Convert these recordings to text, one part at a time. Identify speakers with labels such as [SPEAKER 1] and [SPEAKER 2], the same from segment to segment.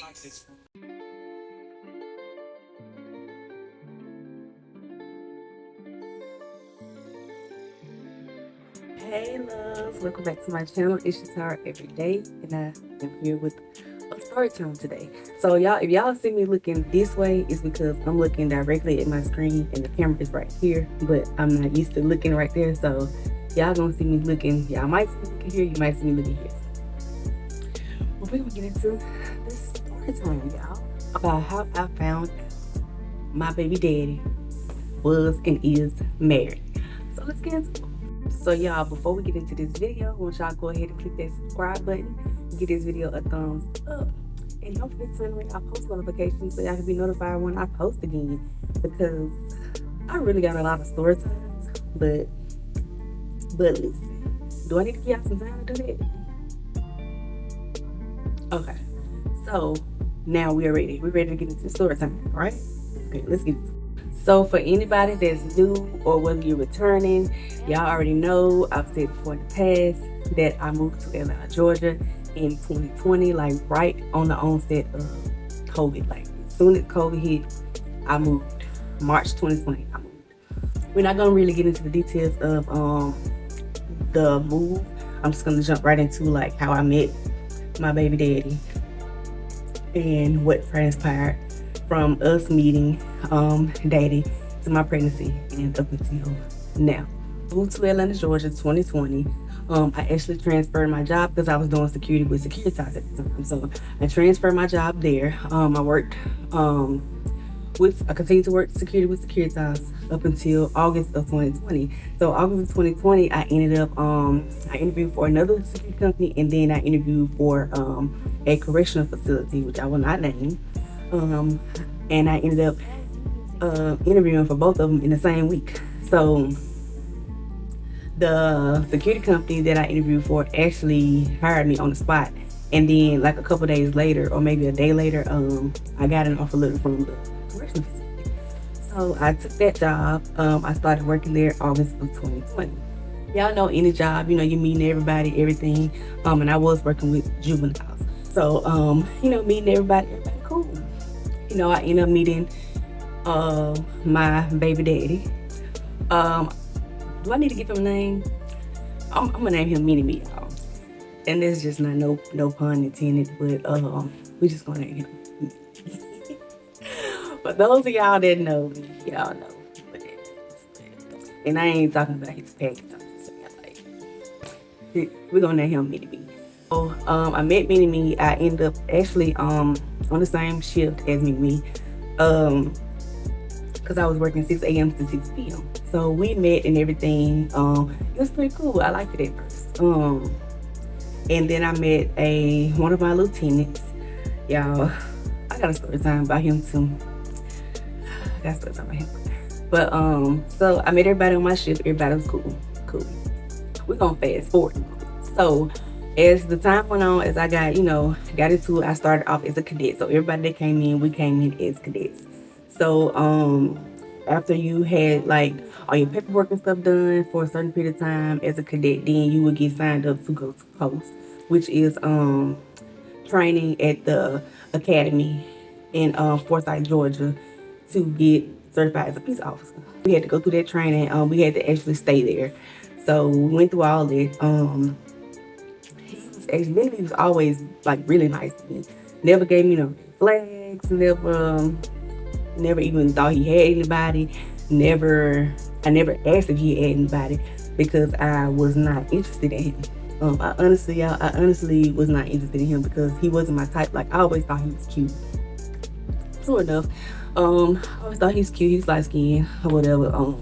[SPEAKER 1] Hey loves, welcome back to my channel. It's STORYTIME, and I am here with a story time today. So y'all, if y'all see me looking this way, it's because I'm looking directly at my screen and the camera is right here, but I'm not used to looking right there. So y'all gonna see me looking, y'all might see me looking here, you might see me looking here. But we're gonna get into this story time, y'all, about how I found my baby daddy was and is married. So let's get into it. So y'all, before we get into this video, I want y'all to go ahead and click that subscribe button, give this video a thumbs up, and don't forget to turn on our post notifications so y'all can be notified when I post again, because I really got a lot of story times, but listen, do I need to give y'all some time to do that? Okay, so now we're ready to get into the story time, all right? Okay, let's get into it. So for anybody that's new or whether you're returning, y'all already know I've said before in the past that I moved to Atlanta, Georgia in 2020, like right on the onset of COVID. Like as soon as COVID hit, I moved. March 2020, I moved. We're not gonna really get into the details of the move. I'm just gonna jump right into like how I met my baby daddy and what transpired from us meeting daddy to my pregnancy and up until now. Moved to Atlanta, Georgia 2020. I actually transferred my job because I was doing security with Securitas at the time. So I transferred my job there. I worked I continued to work security with Securitas up until August of 2020. So August of 2020, I ended up I interviewed for another security company, and then I interviewed for a correctional facility, which I will not name. And I ended up interviewing for both of them in the same week. So the security company that I interviewed for actually hired me on the spot, and then like a couple days later, or maybe a day later, I got an offer letter from the correctional facility. So I took that job. I started working there August of 2020. Y'all know any job, you meeting everybody, everything. And I was working with juveniles. So, meeting everybody cool. I ended up meeting my baby daddy. Do I need to give him a name? I'm gonna name him Mini Me, y'all. And there's just not no pun intended, but we just gonna name him. But those of y'all that know me, y'all know what that is. And I ain't talking about his package. I'm just saying, like, we're gonna name him Mini Me. So I met Mini Me. I ended up actually on the same shift as Mini Me, because I was working 6 a.m. to 6 p.m. So we met and everything. It was pretty cool. I liked it at first. And then I met one of my lieutenants. Y'all, I got a story time about him too. But so I met everybody on my shift. Everybody was cool. We're gonna fast forward. So as the time went on, as I got into it, I started off as a cadet. So everybody that came in, we came in as cadets. So after you had like all your paperwork and stuff done for a certain period of time as a cadet, then you would get signed up to go to post, which is training at the academy in Forsyth, Georgia, to get certified as a peace officer. We had to go through that training. We had to actually stay there. So we went through all that. He was always like really nice to me. Never gave me no flags. Never even thought he had anybody. I never asked if he had anybody because I was not interested in him. I honestly was not interested in him because he wasn't my type. Like I always thought he was cute. True enough. I always thought he was cute. He was light skinned or whatever.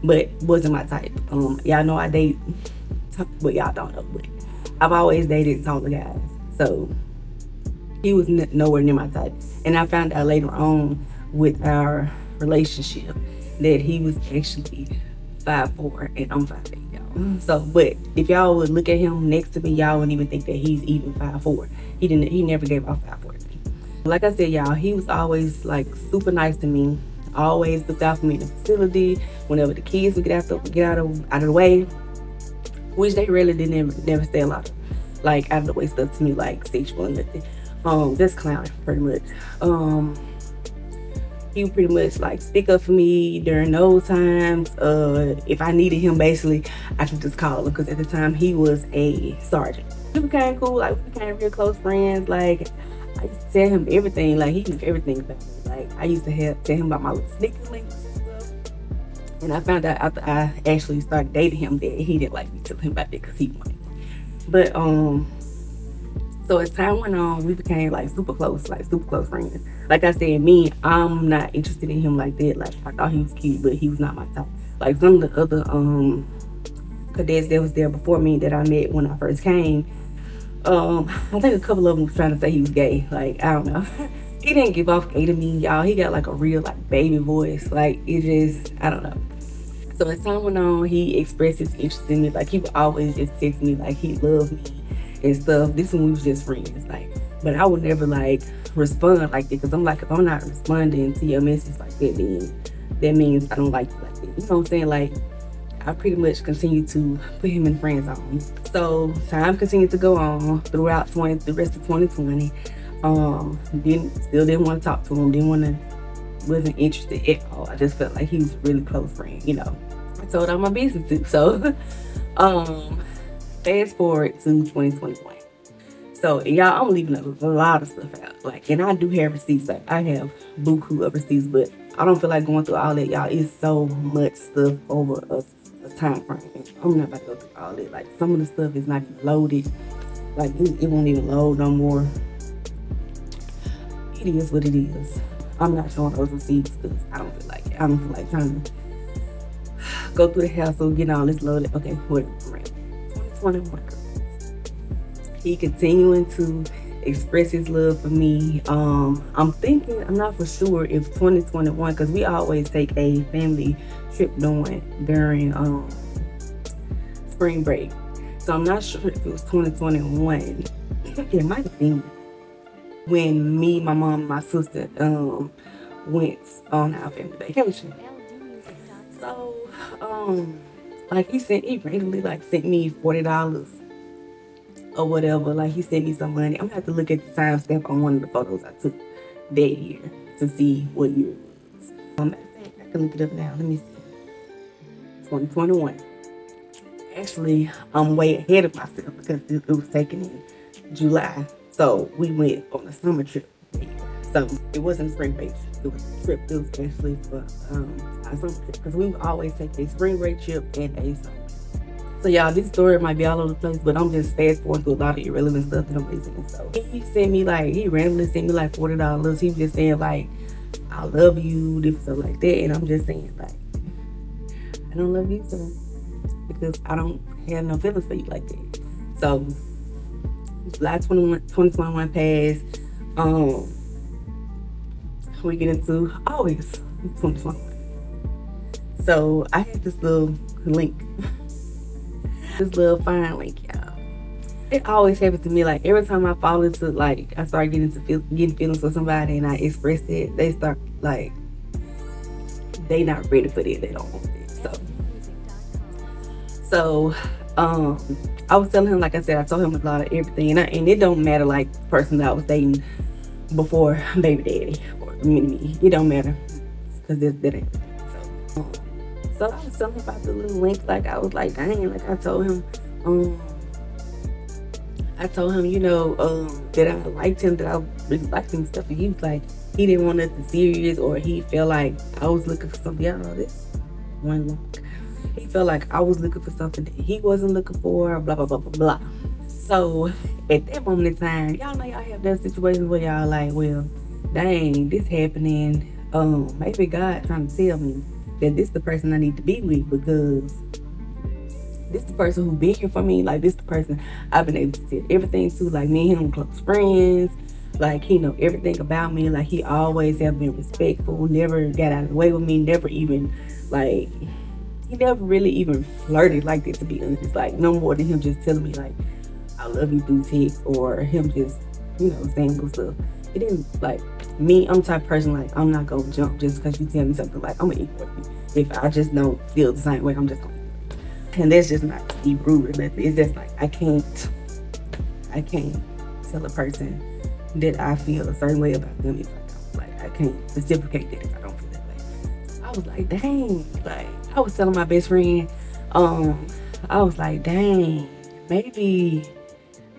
[SPEAKER 1] But wasn't my type. Y'all know I date, but y'all don't know. But I've always dated taller guys, so he was nowhere near my type. And I found out later on with our relationship that he was actually 5'4" and I'm 5'8", y'all. So, but if y'all would look at him next to me, y'all wouldn't even think that he's even 5'4". He never gave off 5'4" to me. Like I said, y'all, he was always like super nice to me. Always looked out for me in the facility. Whenever the kids would get out of the way, which they really did never say a lot of like out of the way stuff to me, like sexual and nothing. Just clowning pretty much. He would pretty much like stick up for me during those times. If I needed him, basically, I could just call him because at the time he was a sergeant. We became cool, like we became real close friends. Like I used to tell him everything, like he knew everything about me. Like I used to tell him about my little sneaker links and stuff. And I found out after I actually started dating him that he didn't like me telling him about it because he wanted. But so as time went on, we became like super close friends. Like I said, I'm not interested in him like that. Like I thought he was cute, but he was not my type. Like some of the other cadets that was there before me that I met when I first came, I think a couple of them was trying to say he was gay. Like I don't know. He didn't give off gay to me, y'all. He got like a real like baby voice. Like it just, I don't know. So as time went on, he expressed his interest in me. Like he would always just text me like he loved me and stuff. This one we was just friends, like. But I would never like respond like that because I'm like, if I'm not responding to your message like that, then that means I don't like you like that. You know what I'm saying? Like I pretty much continued to put him in friend zone. So time continued to go on throughout the rest of 2020. Still didn't want to talk to him. Wasn't interested at all. I just felt like he was a really close friend. You know, I told all my business too. So, fast forward to 2021. So y'all, I'm leaving a lot of stuff out. Like, and I do have receipts. Like I have buku of receipts, but I don't feel like going through all that, y'all. It's so much stuff over a time frame. And I'm not about to go through all that. Like some of the stuff is not even loaded. Like it won't even load no more. It is what it is. I'm not showing those receipts because I don't feel like it. I don't feel like trying to go through the hassle, getting all this loaded. Okay, whatever. 2021. He continuing to express his love for me. I'm not for sure if 2021, because we always take a family trip during spring break. So I'm not sure if it was 2021. It might have been when me, my mom, and my sister went on our family vacation. So like he randomly like sent me $40 or whatever. Like he sent me some money. I'm gonna have to look at the timestamp on one of the photos I took that year to see what year it was. I can look it up now. Let me see. 2021. Actually, I'm way ahead of myself because it was taken in July. So we went on a summer trip. So it wasn't a spring break. It was a trip. It was actually for our summer trip because we would always take a spring break trip and a summer trip. So y'all, this story might be all over the place, but I'm just fast forwarding through a lot of irrelevant stuff that I'm listening. So he randomly sent me like $40. He was just saying like, I love you, different stuff like that. And I'm just saying like, I don't love you, sir, because I don't have no feelings for you like that. So July 2021 passed. We get into August 2021. So I had this little link. This little fine link, y'all. It always happens to me. Like every time I fall into like I start getting feelings for somebody and I express it, they start like they not ready for it. They don't want it. So I was telling him, like I said, I told him a lot of everything, and it don't matter like the person that I was dating before baby daddy or me. It don't matter because that ain't. So I was telling him about the little links. Like I was like, dang, like I told him, you know, that I liked him, that I really liked him and stuff. And he was like, he didn't want nothing serious, or he felt like I was looking for something. Y'all know this one look. He felt like I was looking for something that he wasn't looking for, blah, blah, blah, blah, blah. So at that moment in time, y'all know y'all have those situations where y'all like, well, dang, this happening. Maybe God trying to tell me that this the person I need to be with, because this the person who been here for me. Like this the person I've been able to tell everything to. Like me and him close friends. Like he know everything about me. Like he always have been respectful, never got out of the way with me, never even like he never really even flirted like that, to be honest. Like no more than him just telling me like I love you through text, or him just, you know, saying little stuff. It didn't like me. I'm the type of person like I'm not gonna jump just because you tell me something. Like I'm gonna eat for you. If I just don't feel the same way, I'm just gonna eat. And that's just not to be rude or nothing. It's just like I can't tell a person that I feel a certain way about them if I don't. Like, I can't reciprocate that if I don't feel that way. I was like, dang. Like, I was telling my best friend, um, I was like, dang, maybe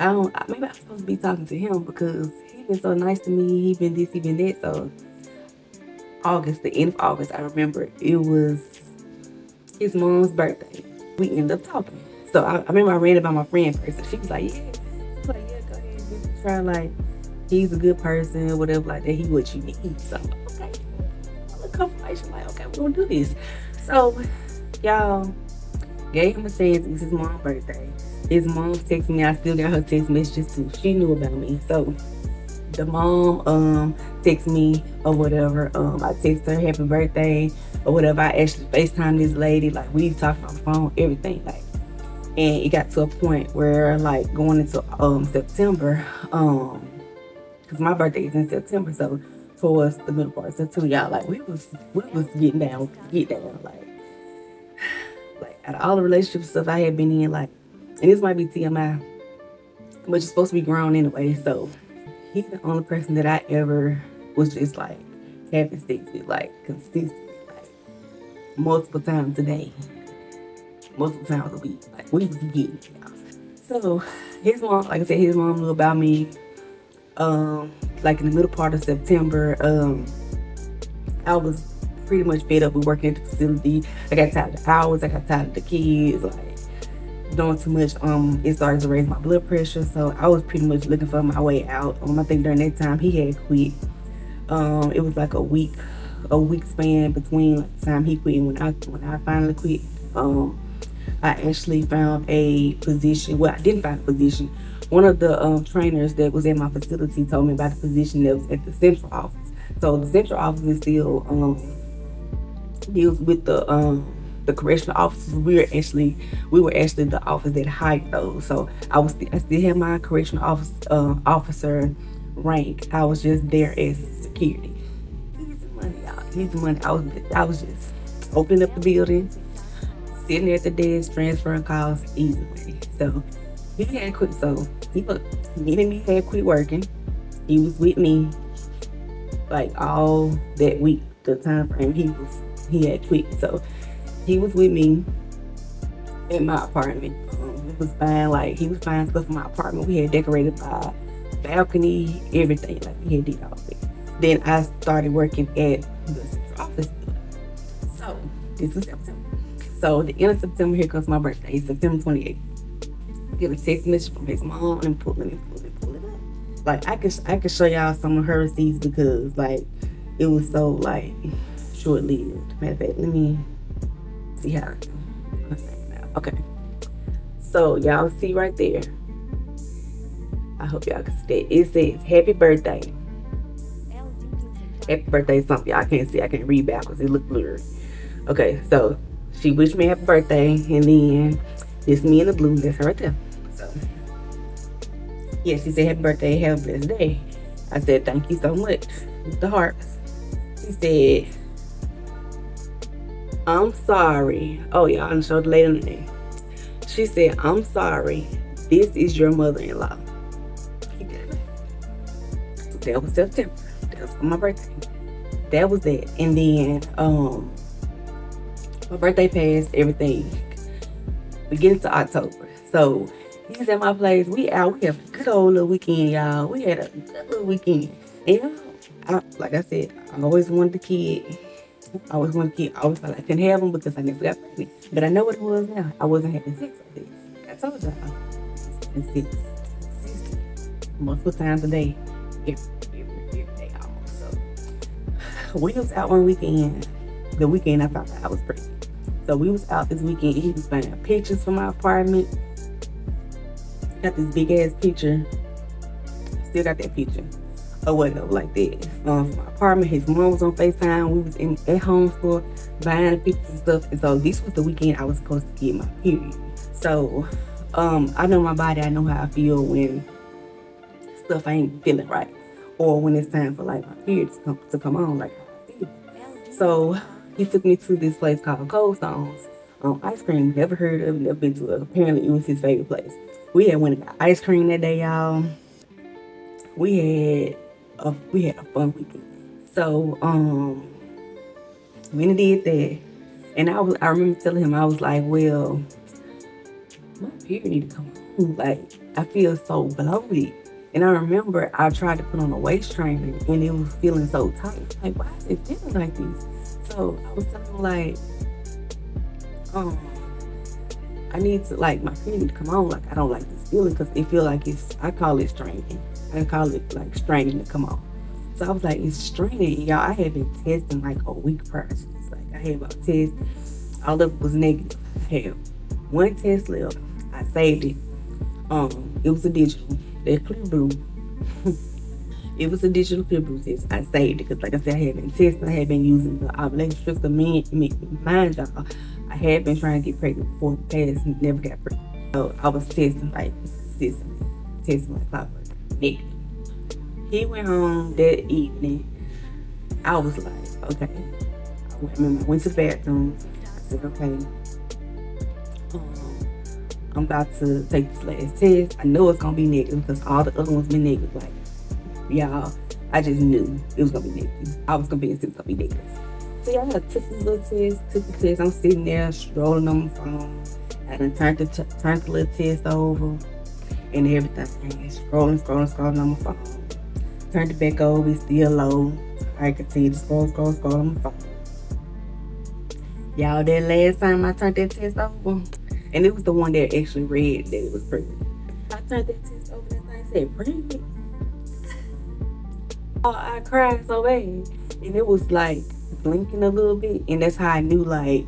[SPEAKER 1] maybe I'm supposed to be talking to him because he been so nice to me. He been this, he been that. So August, the end of August, I remember it was his mom's birthday. We ended up talking. So I remember I ran it by my friend first, and she was like, "Yeah." She was like, "Yeah, go ahead, give it a try. Like, he's a good person, whatever like that. He what you need." So okay, a confirmation. Like, okay, we're gonna do this. So y'all gave him a chance. It was his mom's birthday. His mom texted me. I still got her text messages too. She knew about me. So the mom text me or whatever. I text her happy birthday or whatever. I actually FaceTime this lady. Like, we talked on the phone, everything. Like, and it got to a point where, like, going into September, because my birthday is in September, so towards the middle part of September, y'all, like, we was get down, like out of all the relationship stuff I had been in, like, and this might be TMI, but you're supposed to be grown anyway. So he's the only person that I ever was just like having sex with, like, consistently, like multiple times a day, multiple times a week. Like, we was getting it, y'all. So his mom, like I said, his mom knew about me. Like in the middle part of September, I was pretty much fed up with working at the facility. I got tired of the hours. I got tired of the kids. Like, doing too much. It started to raise my blood pressure. So I was pretty much looking for my way out. I think during that time he had quit. It was like a week span between like the time he quit and when I finally quit. I actually found a position. Well, I didn't find a position. One of the trainers that was at my facility told me about the position that was at the central office. So the central office is still deals with the correctional officers. We were actually the office that hired those. So I still had my correctional officer rank. I was just there as security. Easy money, y'all. Easy money. I was just opening up the building, sitting there at the desk, transferring calls, easy money. So he had quit. So me and me had quit working. He was with me like all that week. The time frame he had quit. So he was with me in my apartment. It was fine. Like, he was buying stuff in my apartment. We had decorated my balcony, everything. Like, we had did all of it. Then I started working at the central office. So this was September. So the end of September, here comes my birthday, September 28th. Get a text message from his mom and pull it up. Like, I could show y'all some of her receipts because, like, it was so, like, short-lived. Matter of fact, let me see how. Okay. So y'all see right there. I hope y'all can see that. It says happy birthday. Happy birthday something y'all can't see. I can't read backwards. It look blurry. Okay, so she wished me happy birthday, and then this me in the blue. That's her right there. So yeah, she said happy birthday, have a blessed day. I said thank you so much with the hearts. She said, I'm sorry. Oh, y'all, I'm showed the lady name. She said, I'm sorry. This is your mother-in-law. That was September. That was for my birthday. That was that. And then my birthday passed, everything. We get into October. So he's at my place. We have a good old little weekend, y'all. We had a good little weekend. And like I said, I always wanted a kid. I always felt like I couldn't have them because I never got pregnant. But I know what it was now. I wasn't having sex like this. I told y'all. I was having sex multiple times a day. Every day almost. So we was out one weekend. The weekend I found out I was pregnant. So we was out this weekend. He was finding pictures from my apartment. Got this big ass picture. Still got that picture. Or whatever, like that. From my apartment, his mom was on FaceTime. We was at home store buying pictures and stuff. And so this was the weekend I was supposed to get my period. So I know my body. I know how I feel when stuff ain't feeling right, or when it's time for like my period to come on, like how I feel. So he took me to this place called Cold Stones. Ice cream. Never heard of it. Never been to it. Apparently, it was his favorite place. We had went and got ice cream that day, y'all. we had a fun weekend. So when he did that, and I remember telling him, I was like, well, my period need to come on. Like, I feel so bloated. And I remember I tried to put on a waist trainer and it was feeling so tight. Like, why is it feeling like this? So I was telling him, like, um, I need to, like, my period need to come on. Like, I don't like this feeling because it feel like I call it straining. I call it like straining to come on. So I was like, it's straining. Y'all, I had been testing like a week prior to this. Like, I had about tests. All of it was negative. I had one test left. I saved it. It was a digital. That clear blue. It was a digital clear blue test. I saved it because, like I said, I had been testing. I had been using the ovulation strips. Mind y'all, I had been trying to get pregnant before the past and never got pregnant. So I was testing like consistently, testing like clockwork. Negative. He went home that evening. I was like, okay. I went to the bathroom. I said, okay. I'm about to take this last test. I know it's gonna be negative because all the other ones been negative. Like, y'all, I just knew it was gonna be negative. I was convinced it was gonna be negative. So y'all, I took this little test, took the test. I'm sitting there strolling on my phone. I done turned the little test over and everything. Scrolling on my phone. Turned it back over, it's still low. I continue to scroll on my phone. Y'all, that last time I turned that test over, and it was the one that actually read that it was pregnant. I turned that test over and I said, pregnant? Oh, I cried so bad. And it was like blinking a little bit. And that's how I knew like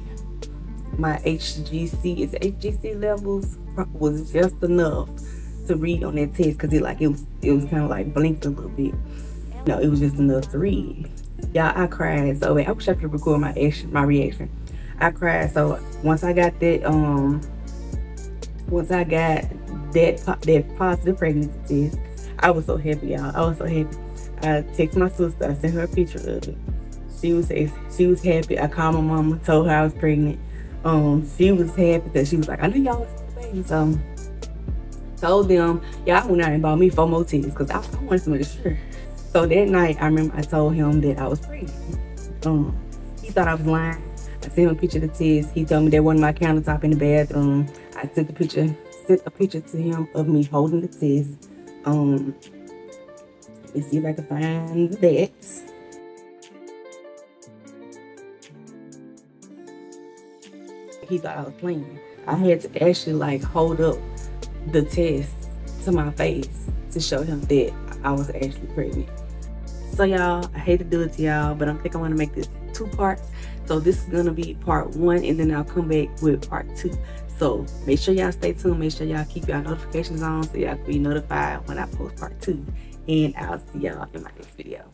[SPEAKER 1] my HGC levels was just enough to read on that test. Cause it was kind of like blinking a little bit. No, it was just enough to read. Y'all, I cried so bad. I wish I could record my reaction. I cried. So once I got that positive pregnancy test, I was so happy, y'all. I was so happy. I texted my sister. I sent her a picture of it. She was happy. I called my mama, told her I was pregnant. She was happy that she was like, I knew y'all was the baby. So told them, y'all went out and bought me 4 more tests because I wanted to make sure. So that night, I remember I told him that I was pregnant. He thought I was lying. I sent him a picture of the test. He told me there wasn't my countertop in the bathroom. I sent a picture to him of me holding the test. Let's see if I can find that. He thought I was playing. I had to actually like hold up the test to my face to show him that I was actually pregnant. So y'all, I hate to do it to y'all, but I think I want to make this 2 parts. So this is gonna be part 1, and then I'll come back with part 2. So make sure y'all stay tuned. Make sure y'all keep y'all notifications on so y'all can be notified when I post part 2. And I'll see y'all in my next video.